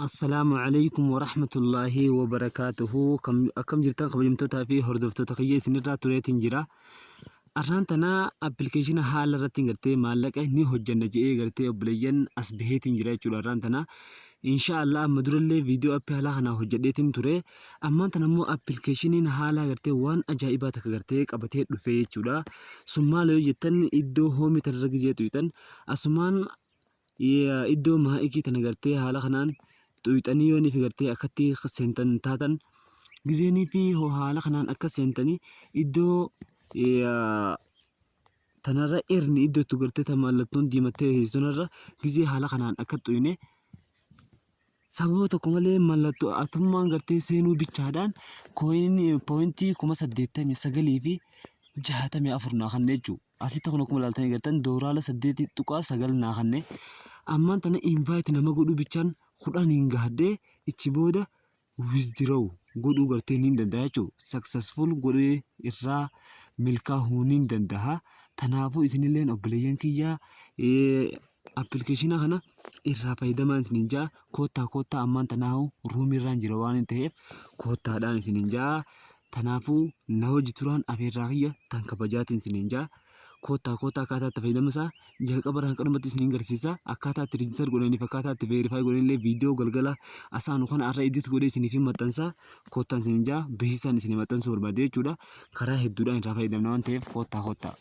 السلام عليكم ورحمة الله وبركاته. كم جرتان قبل في هردفتو تقيي سنرا توريتين جرا أرانتنا أبليكيشن حال رتين غرتي مالك ني هجن جي غرتي بليين أسبهيتين جرا چولا أرانتنا إن شاء الله مدر اللي فيديو أبي حالا خنا هجديتين توري أما تنمو أبليكيشنين حالا غرتي وان أجائباتك غرتي قبتي رفي چولا ثم لو جتن إدو هومي ترغزي تويتن أسمان إدو ما إكي تنغرتي حالا خنان tuyxanii yooni fi gartee akkatti seentan taatan gizeenii fi haala kanaan akka seentanii iddoo tanarra erni iddoo itti gartee mallattoon diimattee heessunarra gizee haala kanaan akka tuyne sababa tokko malee mallattoo atummaan gartee seenuu bichaadhaan pooyintii 89 fi 64 naa kannee jechuudha. Asitti kun akkuma ilaaltanii gartan dooraala 8.9 naa kannee ammaan tana invite nama godhuu bichaan kudhaniin gahdee ichi booda withdraw godhuu gartee niin danda'a jechuudha. Successful godhee irraa milkaa'uu niin danda'a. Kanaafuu isinilleen obboleeyyan kiyyaa application kana irraa fayyadamaa isiniin jaa koottaa ammaan tanaahu ruumirraan jira waan ta'eef koottaadhaan isiniin jaa. Kanaafuu na hojii turaan afeerraa kiyya tan kabajaatiin isiniin jaa. Koottaa akkaataa itti fayyadamasaa jalqaba irraan qalummatti isiniin garsiisa. Akkaataa itti register godhanii fi akkaataa itti verify godhanillee viidiyoo galgala asaanu kana irra edit godhee isiniif maxxansa. Koottaan isiniin jaa beeksisaan isinii maxxansuu barbaade jechuudha. Karaa hedduudhaan irraa fayyadamna waan ta'eef koottaa.